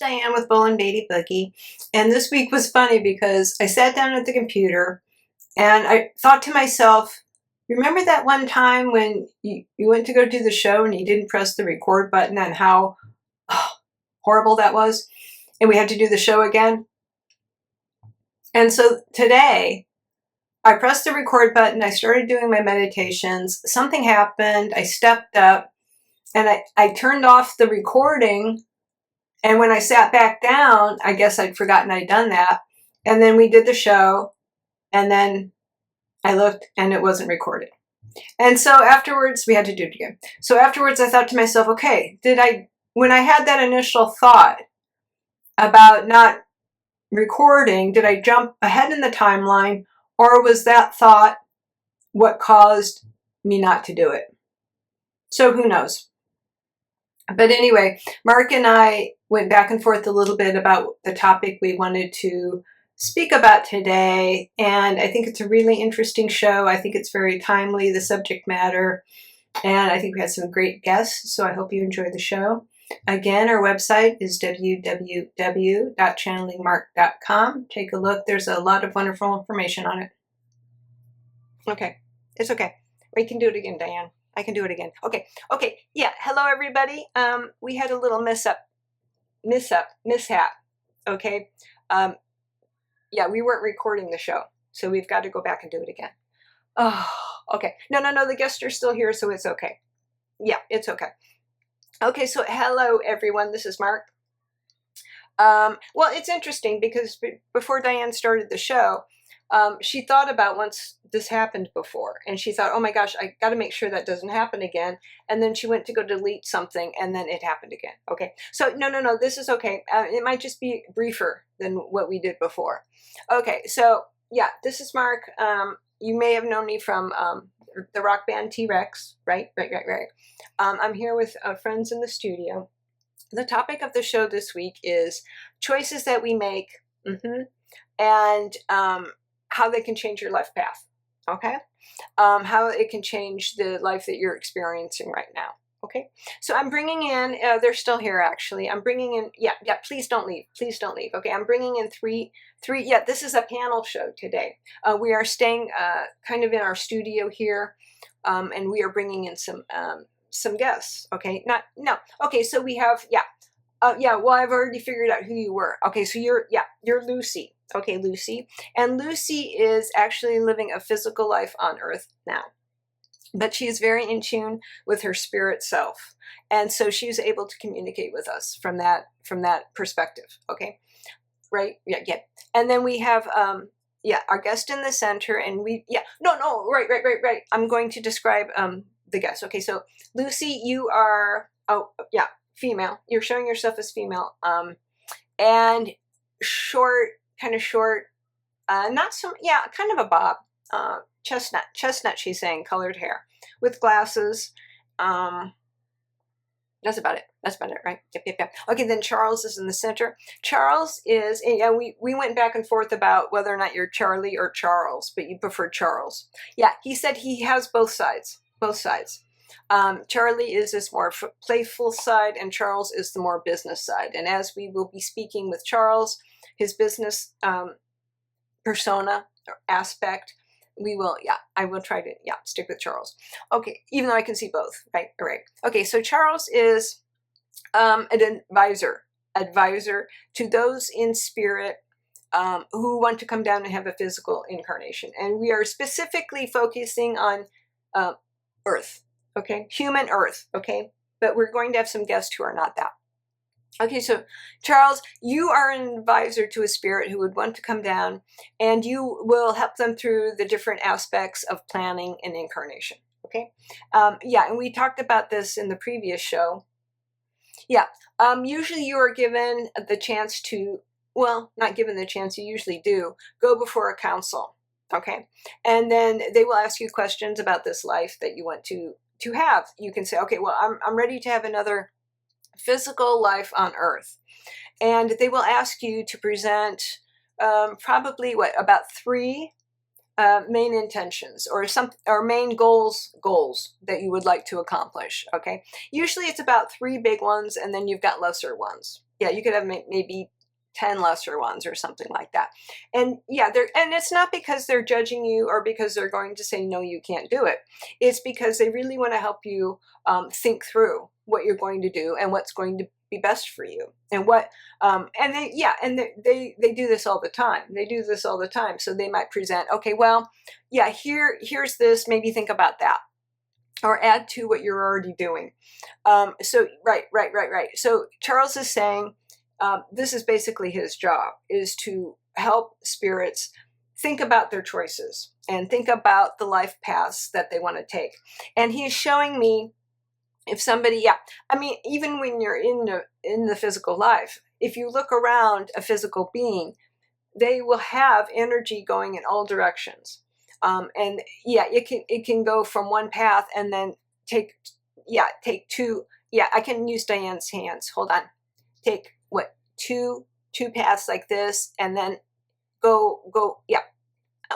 Diane with Bolan-Beaty Boogie, and this week was funny because I sat down at the computer and I thought to myself, remember that one time when you went to go do the show and you didn't press the record button and how horrible that was? And we had to do the show again? And so today, I pressed the record button, I started doing my meditations, something happened, I stepped up, and I turned off the recording, and when I sat back down, I guess I'd forgotten I'd done that, and then we did the show, and then I looked, and it wasn't recorded. And so afterwards, we had to do it again. So afterwards, I thought to myself, okay, when I had that initial thought about not recording, did I jump ahead in the timeline, or was that thought what caused me not to do it? So who knows? But anyway, Mark and I went back and forth a little bit about the topic we wanted to speak about today, and I think it's a really interesting show. I think it's very timely, the subject matter, and I think we had some great guests, so I hope you enjoy the show. Again, our website is www.channelingmarc.com. Take a look. There's a lot of wonderful information on it. Okay. It's okay. We can do it again, Diane. I can do it again. Okay. Okay. Yeah. Hello, everybody. We had a little mishap. Okay. Yeah, we weren't recording the show, so we've got to go back and do it again. Oh, okay. No. The guests are still here, so it's okay. Yeah, it's okay. Okay, so hello everyone, this is Mark. Well, it's interesting because before Diane started the show, she thought about once this happened before, and she thought, oh my gosh, I got to make sure that doesn't happen again. And then she went to go delete something, and then it happened again. Okay, so no, this is okay. It might just be briefer than what we did before. Okay, so yeah, this is Mark. You may have known me from the rock band T-Rex, right? I'm here with friends in the studio. The topic of the show this week is choices that we make, and how they can change your life path, okay? How it can change the life that you're experiencing right now, okay? So I'm bringing in, they're still here actually, I'm bringing in, yeah, please don't leave, okay? I'm bringing in three, yeah, this is a panel show today. We are staying kind of in our studio here, and we are bringing in some guests, okay? Okay, so we have, well, I've already figured out who you were. Okay, so you're Lucy. Okay, Lucy. And Lucy is actually living a physical life on Earth now. But she is very in tune with her spirit self. And so she's able to communicate with us from that perspective, okay? Right? Yeah. And then we have, our guest in the center, and right. I'm going to describe the guest. Okay, so Lucy, you are, female. You're showing yourself as female, and kind of short, not so, kind of a bob, chestnut, she's saying, colored hair, with glasses. That's about it, right? Yep. Okay, then Charles is in the center. Charles is, we went back and forth about whether or not you're Charlie or Charles, but you prefer Charles. Yeah, he said he has both sides. Charlie is this more playful side, and Charles is the more business side. And as we will be speaking with Charles, his business persona or aspect, I will try to, stick with Charles. Okay, even though I can see both, right? Okay, so Charles is an advisor to those in spirit who want to come down and have a physical incarnation. And we are specifically focusing on Earth, okay? Human Earth, okay? But we're going to have some guests who are not that. Okay, so Charles, you are an advisor to a spirit who would want to come down, and you will help them through the different aspects of planning and incarnation, okay? And we talked about this in the previous show. Usually you are given the chance to, well, not given the chance, you usually do, go before a council, okay? And then they will ask you questions about this life that you want to have. You can say, okay, well, I'm ready to have another physical life on Earth. And they will ask you to present probably about 3 main intentions or main goals that you would like to accomplish. Okay, usually it's about 3 big ones, and then you've got lesser ones. Yeah, you could have maybe 10 lesser ones or something like that. And yeah, and it's not because they're judging you or because they're going to say, no, you can't do it. It's because they really want to help you think through what you're going to do and what's going to be best for you. And what, and they do this all the time. They do this all the time. So they might present, okay, well, yeah, here's this, maybe think about that, or add to what you're already doing. So, right. So Charles is saying, this is basically his job, is to help spirits think about their choices and think about the life paths that they want to take. And he's showing me if somebody, I mean, even when you're in the physical life, if you look around a physical being, they will have energy going in all directions. And yeah, it can go from one path and then take two. Yeah, I can use Diane's hands. Hold on. Take two paths like this, and then go. Yeah.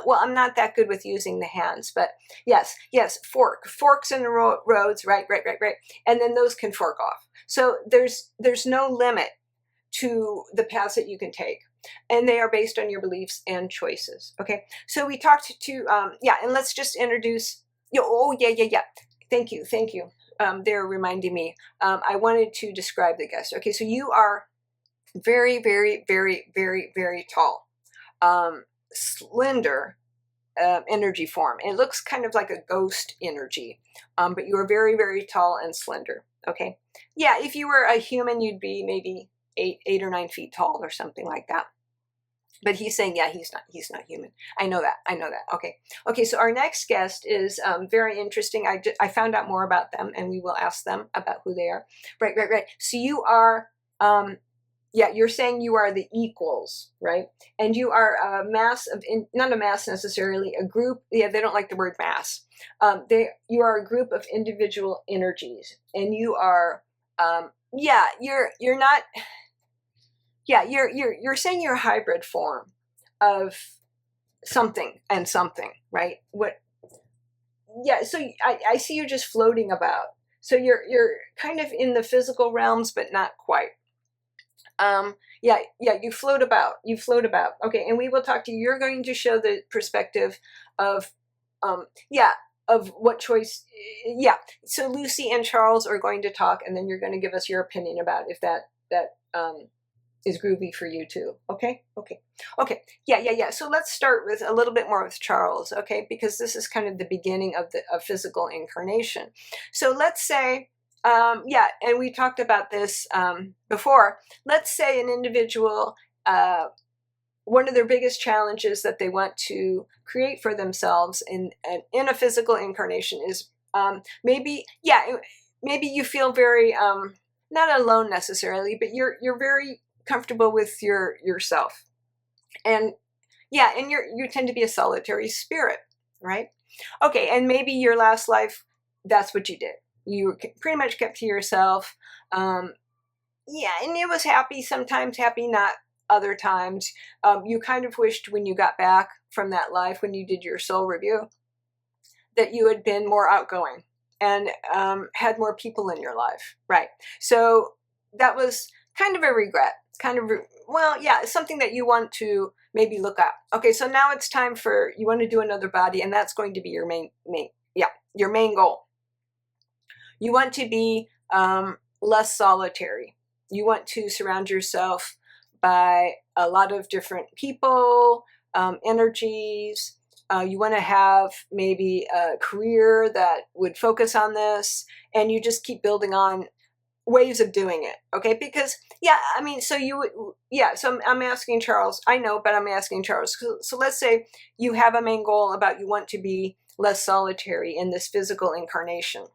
Well, I'm not that good with using the hands, but yes, forks in the roads, right, and then those can fork off. So there's no limit to the paths that you can take, and they are based on your beliefs and choices. Okay, so we talked to and let's just introduce. Thank you. They're reminding me. I wanted to describe the guest. Okay, so you are very, very, very, very, very tall, slender energy form. It looks kind of like a ghost energy, but you are very, very tall and slender. Okay, yeah. If you were a human, you'd be maybe 8 or 9 feet tall or something like that. But he's saying, yeah, he's not human. I know that. Okay. So our next guest is very interesting. I found out more about them, and we will ask them about who they are. Right. So you are, you're saying you are the equals, right? And you are a mass of, not a mass necessarily, a group. Yeah, they don't like the word mass. You are a group of individual energies, and you are, you're not. Yeah, you're saying you're a hybrid form of something and something, right? What? Yeah, so I see you just floating about. So you're kind of in the physical realms, but not quite. You float about. Okay, and we will talk to you. You're going to show the perspective of, of what choice. Yeah. So Lucy and Charles are going to talk, and then you're going to give us your opinion about if that is groovy for you too. Okay. Yeah. So let's start with a little bit more with Charles, okay? Because this is kind of the beginning of the physical incarnation. So let's say, and we talked about this before. Let's say an individual, one of their biggest challenges that they want to create for themselves in a physical incarnation is maybe you feel very not alone necessarily, but you're very comfortable with yourself, and you tend to be a solitary spirit, right? Okay, and maybe your last life, that's what you did. You pretty much kept to yourself, and it was happy sometimes, happy not other times. You kind of wished when you got back from that life, when you did your soul review, that you had been more outgoing and had more people in your life, right? So that was kind of a regret. It's something that you want to maybe look at. Okay, so now it's time for, you want to do another body, and that's going to be your your main goal. You want to be less solitary. You want to surround yourself by a lot of different people, energies. You want to have maybe a career that would focus on this, and you just keep building on ways of doing it, okay? Because so I'm asking Charles. I know, but I'm asking Charles. So let's say you have a main goal about, you want to be less solitary in this physical incarnation,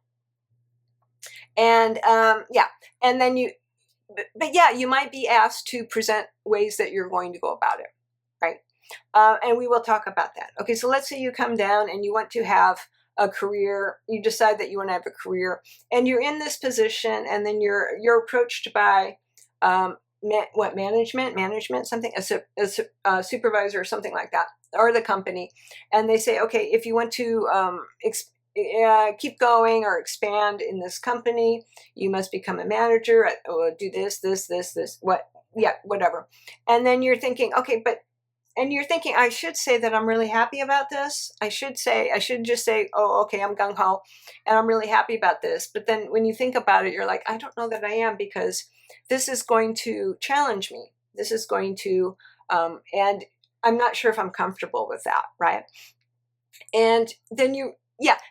and and then you might be asked to present ways that you're going to go about it, right? And we will talk about that. Okay, so let's say you come down and you want to have a career. You decide that you want to have a career, and you're in this position, and then you're approached by management, something, a supervisor or something like that, or the company, and they say, okay, if you want to keep going or expand in this company. You must become a manager. Do this, whatever. And then you're thinking, okay, and you're thinking, I should say that I'm really happy about this. I should just say, oh, okay, I'm gung ho and I'm really happy about this. But then when you think about it, you're like, I don't know that I am, because this is going to challenge me. This is going to, and I'm not sure if I'm comfortable with that, right? And then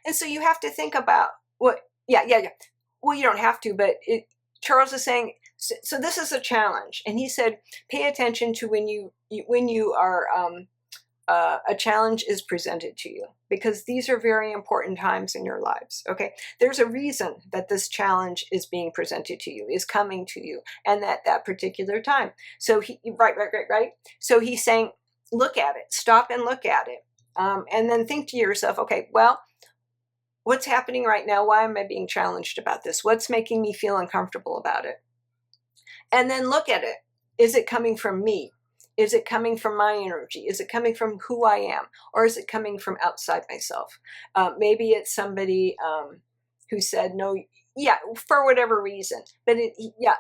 and so you have to think about what, well, you don't have to, but Charles is saying, so this is a challenge. And he said, pay attention to when you are, a challenge is presented to you, because these are very important times in your lives. Okay. There's a reason that this challenge is being presented to you, is coming to you, and that particular time. So right. So he's saying, look at it, stop and look at it. And then think to yourself, okay, well, what's happening right now? Why am I being challenged about this? What's making me feel uncomfortable about it? And then look at it. Is it coming from me? Is it coming from my energy? Is it coming from who I am? Or is it coming from outside myself? Maybe it's somebody who said no, for whatever reason. But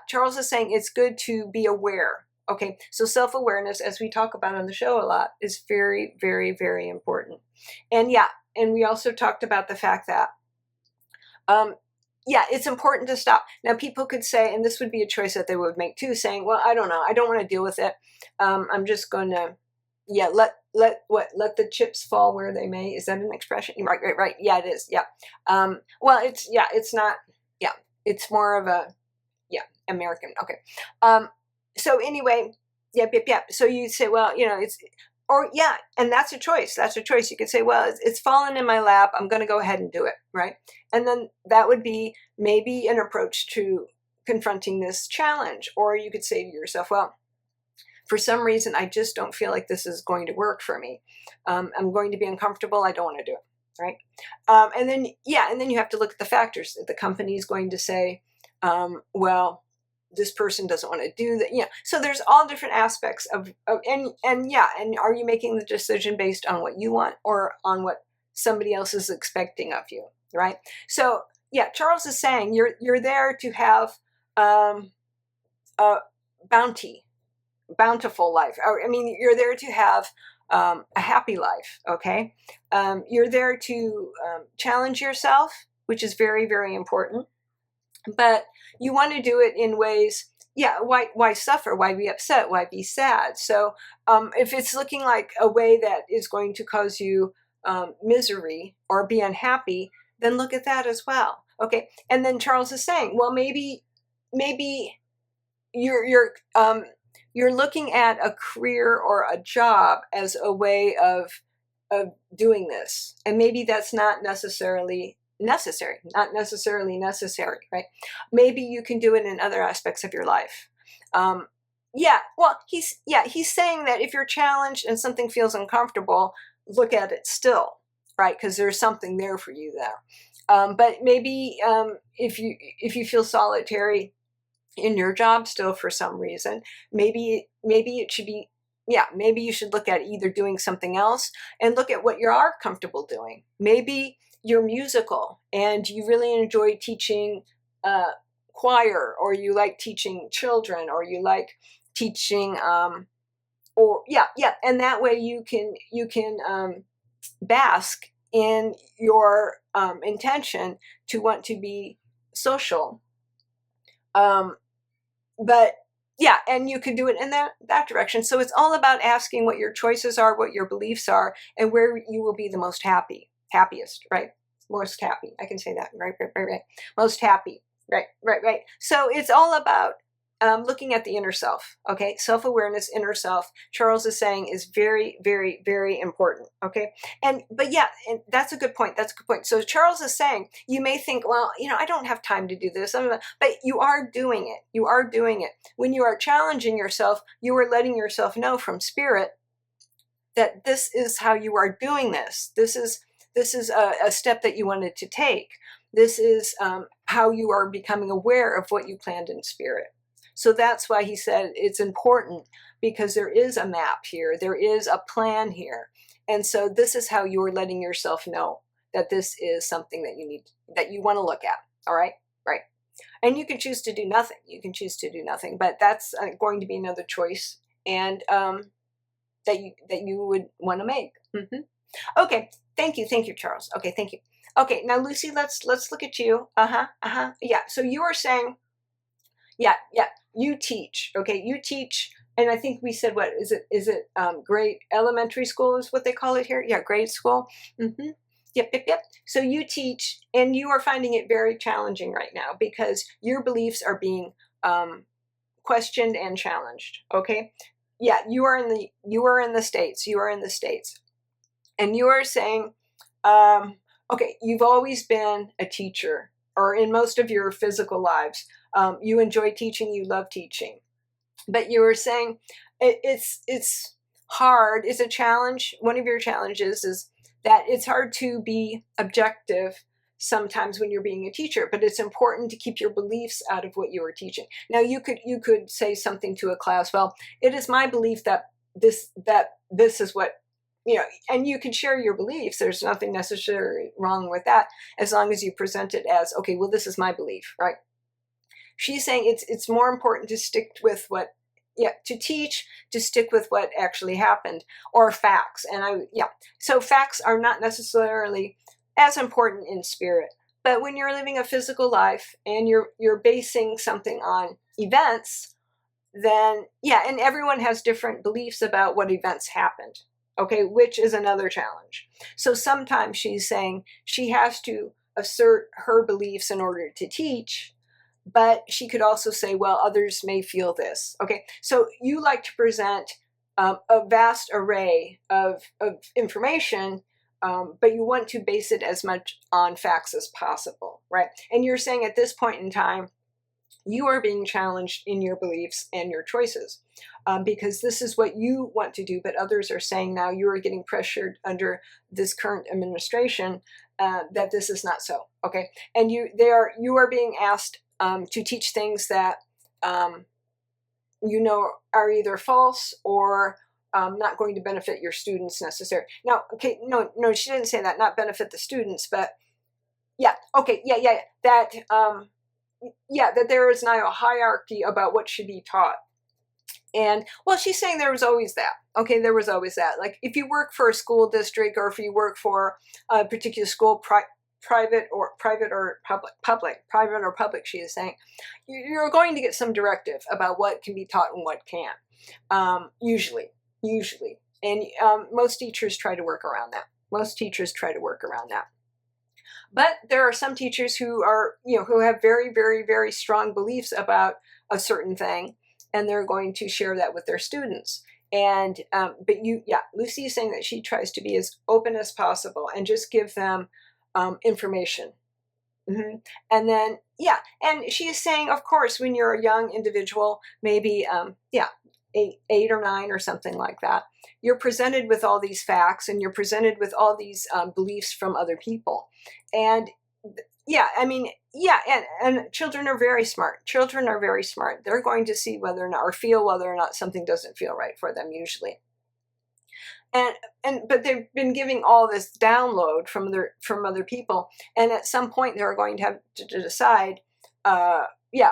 Charles is saying it's good to be aware. Okay, so self-awareness, as we talk about on the show a lot, is very, very, very important. And and we also talked about the fact that, it's important to stop. Now, people could say, and this would be a choice that they would make too, saying, well, I don't know, I don't want to deal with it. I'm just going to, let the chips fall where they may. Is that an expression? Right. Yeah, it is. Yeah. Well, it's not, it's more of a, American. Okay. So anyway, so you say, well, and that's a choice. That's a choice. You could say, well, it's fallen in my lap. I'm going to go ahead and do it, right? And then that would be maybe an approach to confronting this challenge. Or you could say to yourself, well, for some reason, I just don't feel like this is going to work for me. I'm going to be uncomfortable. I don't want to do it, right? And then you have to look at the factors. The company is going to say, well, this person doesn't want to do that. So there's all different aspects and are you making the decision based on what you want or on what somebody else is expecting of you, right? So Charles is saying you're there to have a bountiful life. You're there to have a happy life. Okay, you're there to challenge yourself, which is very, very important. But you want to do it in ways, why suffer? Why be upset? Why be sad? So if it's looking like a way that is going to cause you misery or be unhappy, then look at that as well. Okay. And then Charles is saying, well, maybe you're looking at a career or a job as a way of doing this. And maybe that's not necessarily necessary, right? Maybe you can do it in other aspects of your life. He's saying that if you're challenged and something feels uncomfortable, look at it still, right? Because there's something there for you there. But maybe if you feel solitary in your job still for some reason, maybe it should be, maybe you should look at either doing something else and look at what you are comfortable doing. Maybe you're musical and you really enjoy teaching choir, or you like teaching children, or you like teaching and that way you can bask in your intention to want to be social, but and you can do it in that direction. So it's all about asking what your choices are, what your beliefs are, and where you will be the most happiest, right? Most happy. I can say that, right. Most happy, right. So it's all about looking at the inner self, okay? Self-awareness, inner self, Charles is saying, is very, very, very important, okay? And that's a good point. So Charles is saying, you may think, well, I don't have time to do this, but you are doing it. When you are challenging yourself, you are letting yourself know from spirit that this is how you are doing this. This is a step that you wanted to take. This is how you are becoming aware of what you planned in spirit. So that's why he said it's important, because there is a map here. There is a plan here. And so this is how you're letting yourself know that this is something that you want to look at. All right. Right. And you can choose to do nothing. You can choose to do nothing, but that's going to be another choice, and that you would want to make. Okay. Thank you, Charles. Okay. Thank you. Okay. Now, Lucy, let's look at you. Yeah. So you are saying, yeah. You teach. Okay. You teach. And I think we said, what is it? Is it grade elementary school is what they call it here? Yeah, grade school. Yep. So you teach, and you are finding it very challenging right now because your beliefs are being questioned and challenged. Okay. Yeah, you are in the States. You are in the States, and you are saying, okay, you've always been a teacher, or in most of your physical lives, you enjoy teaching. You love teaching. But you were saying it's hard. It's a challenge. One of your challenges is that it's hard to be objective sometimes when you're being a teacher, but it's important to keep your beliefs out of what you are teaching. Now, you could say something to a class. Well, it is my belief that this is what, and you can share your beliefs. There's nothing necessarily wrong with that, as long as you present it as, okay, well, this is my belief, right? She's saying it's more important to stick with to teach, to stick with what actually happened, or facts. And so facts are not necessarily as important in spirit, but when you're living a physical life and you're basing something on events, then and everyone has different beliefs about what events happened. Okay, which is another challenge. So sometimes she's saying she has to assert her beliefs in order to teach. But she could also say, well, others may feel this. Okay, so you like to present a vast array of information, but you want to base it as much on facts as possible, right? And you're saying at this point in time, you are being challenged in your beliefs and your choices, because this is what you want to do, but others are saying now you are getting pressured under this current administration that this is not so. Okay, and you are being asked to teach things that are either false or not going to benefit your students necessarily. Now, okay, no, she didn't say that, not benefit the students, but that that there is now a hierarchy about what should be taught. And well, she's saying there was always that. Okay, there was always that. Like if you work for a school district, or if you work for a particular school, private or public, she is saying, you're going to get some directive about what can be taught and what can't. Usually, and most teachers try to work around that. But there are some teachers who are, who have very, very, very strong beliefs about a certain thing, and they're going to share that with their students. And Lucy is saying that she tries to be as open as possible and just give them information. And then, and she is saying, of course, when you're a young individual, maybe, 8 or 9 or something like that, you're presented with all these facts, and you're presented with all these beliefs from other people. And and children are very smart. They're going to see whether or not, or feel whether or not something doesn't feel right for them usually. But they've been giving all this download from other people, and at some point they're going to have to decide,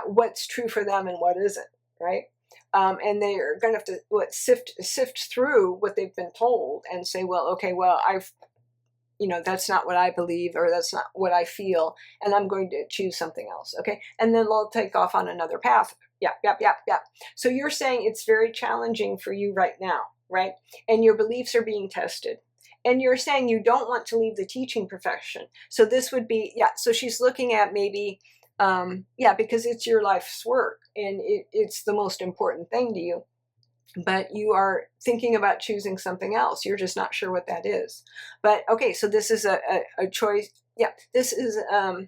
what's true for them and what isn't, right? And they are going to have to sift through what they've been told and say, well, okay, well, that's not what I believe, or that's not what I feel, and I'm going to choose something else. Okay, and then they'll take off on another path. Yeah. So you're saying it's very challenging for you right now. Right? And your beliefs are being tested. And you're saying you don't want to leave the teaching profession. So this would be, so she's looking at maybe, because it's your life's work, and it's the most important thing to you. But you are thinking about choosing something else. You're just not sure what that is. But okay, so this is a choice. This is I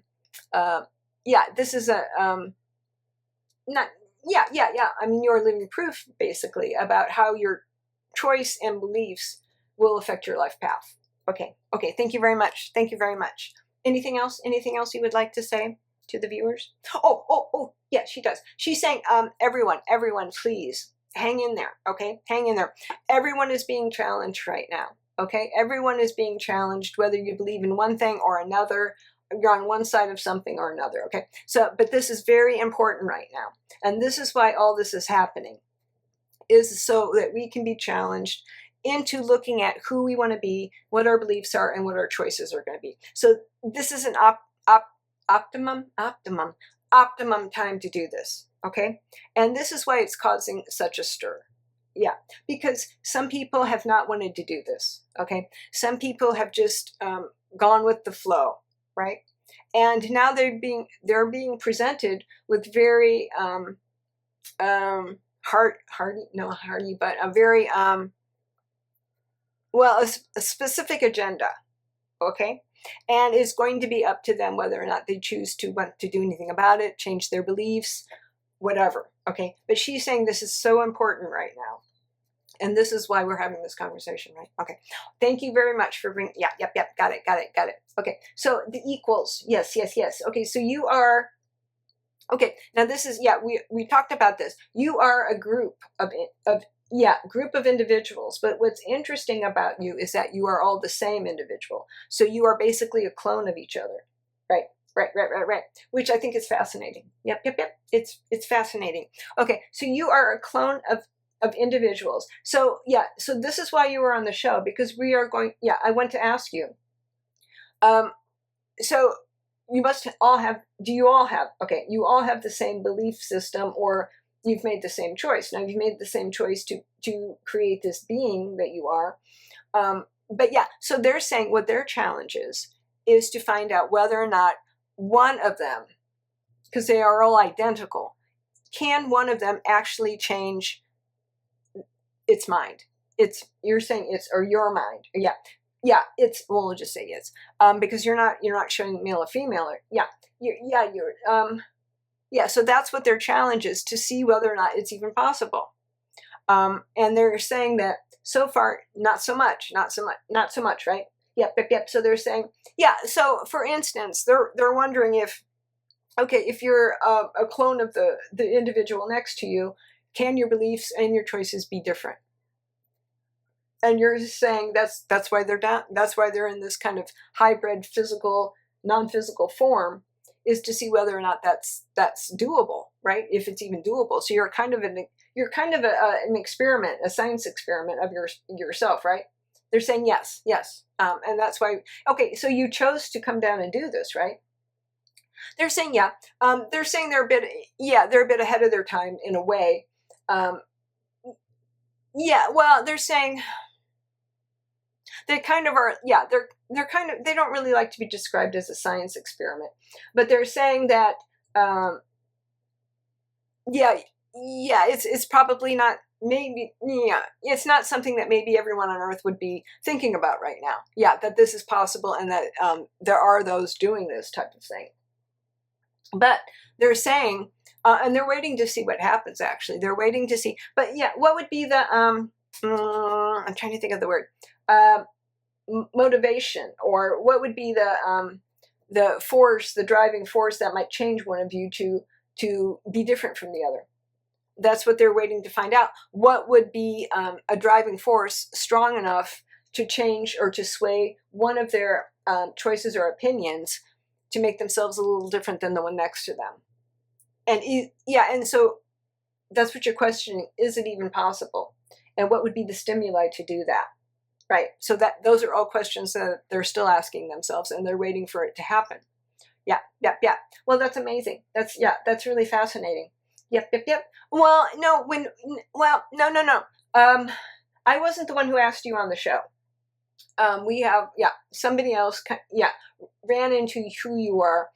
mean, you're living proof basically about how your choice and beliefs will affect your life path. Okay. Thank you very much. Anything else you would like to say to the viewers? Oh, yeah, she does. She's saying, everyone, please hang in there. Okay. Hang in there. Everyone is being challenged right now. Okay, everyone is being challenged, whether you believe in one thing or another. You're on one side of something or another. Okay, so but this is very important right now, and this is why all this is happening, is so that we can be challenged into looking at who we want to be, what our beliefs are, and what our choices are going to be. So this is an optimum time to do this. Okay, and this is why it's causing such a stir. Yeah, because some people have not wanted to do this. Okay, some people have just gone with the flow, right? And now they're being presented with very hardy, but a very well, a specific agenda. Okay, and it's going to be up to them whether or not they choose to want to do anything about it, change their beliefs, whatever. Okay, but she's saying this is so important right now. And this is why we're having this conversation, right? Okay. Thank you very much for bringing, yep. Got it. Okay. So the equals, yes. Okay. So you are, okay. Now this is, yeah, we talked about this. You are a group of individuals. But what's interesting about you is that you are all the same individual. So you are basically a clone of each other, right? Right. Which I think is fascinating. Yep. It's fascinating. Okay. So you are a clone of individuals. So yeah, so this is why you were on the show, because we are going, yeah, I want to ask you, so you must all have, you all have the same belief system, or you've made the same choice. Now you've made the same choice to create this being that you are. But yeah, so they're saying what their challenge is to find out whether or not one of them, because they are all identical, can one of them actually change its mind? You're saying it's, or your mind. Yeah, it's, well, we'll just say it's, because you're not showing male or female, or so that's what their challenge is, to see whether or not it's even possible. And they're saying that so far, not so much, right? Yep. So they're saying, yeah, so for instance, they're wondering if, okay, if you're a clone of the individual next to you, can your beliefs and your choices be different? And you're saying that's why they're down. That's why they're in this kind of hybrid physical, non-physical form, is to see whether or not that's doable, right? If it's even doable. So you're kind of an experiment, a science experiment of yourself, right? They're saying yes, and that's why. Okay, so you chose to come down and do this, right? They're saying yeah. They're saying they're a bit ahead of their time in a way. Well, they're saying they kind of are. Yeah, they're kind of, they don't really like to be described as a science experiment, but they're saying that it's probably not, maybe, it's not something that maybe everyone on Earth would be thinking about right now. Yeah, that this is possible, and that there are those doing this type of thing. But they're saying, and they're waiting to see what happens, actually. They're waiting to see. But yeah, what would be the, I'm trying to think of the word, motivation, or what would be the force, the driving force that might change one of you to be different from the other? That's what they're waiting to find out. What would be a driving force strong enough to change or to sway one of their choices or opinions to make themselves a little different than the one next to them? And so that's what you're questioning. Is it even possible? And what would be the stimuli to do that? Right. So those are all questions that they're still asking themselves, and they're waiting for it to happen. Yeah. Well, that's amazing. That's really fascinating. Yep. Well, no. I wasn't the one who asked you on the show. We have, somebody else, ran into who you are,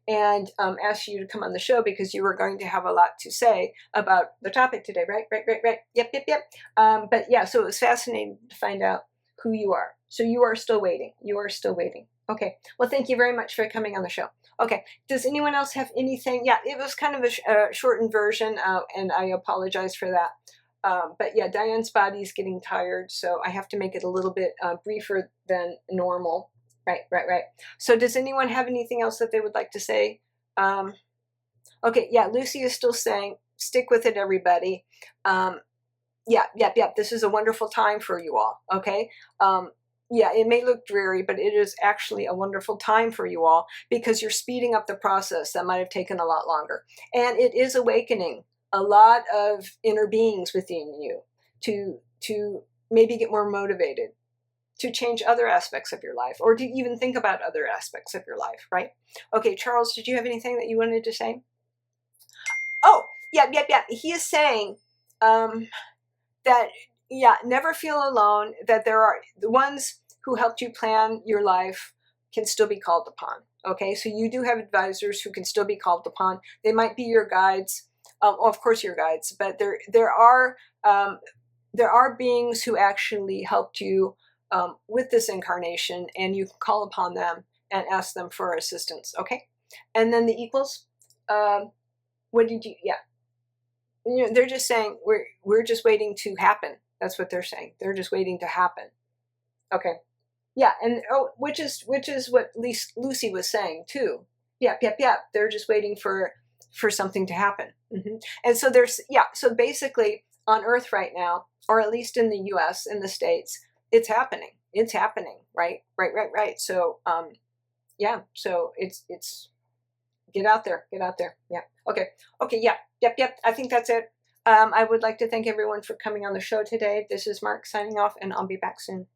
and asked you to come on the show because you were going to have a lot to say about the topic today, right? Yep. But yeah, so it was fascinating to find out who you are. So you are still waiting. Okay. Well, thank you very much for coming on the show. Okay. Does anyone else have anything? Yeah, it was kind of a shortened version, and I apologize for that. But yeah, Diane's body's getting tired, so I have to make it a little bit briefer than normal. Right. So does anyone have anything else that they would like to say? Okay, yeah, Lucy is still saying, stick with it, everybody. This is a wonderful time for you all, okay? yeah, it may look dreary, but it is actually a wonderful time for you all because you're speeding up the process that might have taken a lot longer. And it is awakening a lot of inner beings within you to maybe get more motivated, to change other aspects of your life, or to even think about other aspects of your life, right? Okay, Charles, did you have anything that you wanted to say? Oh, yeah. He is saying that, yeah, never feel alone, that there are the ones who helped you plan your life can still be called upon. Okay, so you do have advisors who can still be called upon. They might be your guides, of course your guides, but there are beings who actually helped you with this incarnation, and you can call upon them and ask them for assistance. Okay, and then the equals. What did you? Yeah, you know, they're just saying we're just waiting to happen. That's what they're saying. They're just waiting to happen. Okay. Yeah, and which is what Lucy was saying too. Yep. They're just waiting for something to happen. And so there's, yeah. So basically, on Earth right now, or at least in the U.S. in the States, it's happening. It's happening. Right. So yeah. So it's get out there. Get out there. Yeah. Okay. Yeah. Yep. I think that's it. I would like to thank everyone for coming on the show today. This is Marc signing off, and I'll be back soon.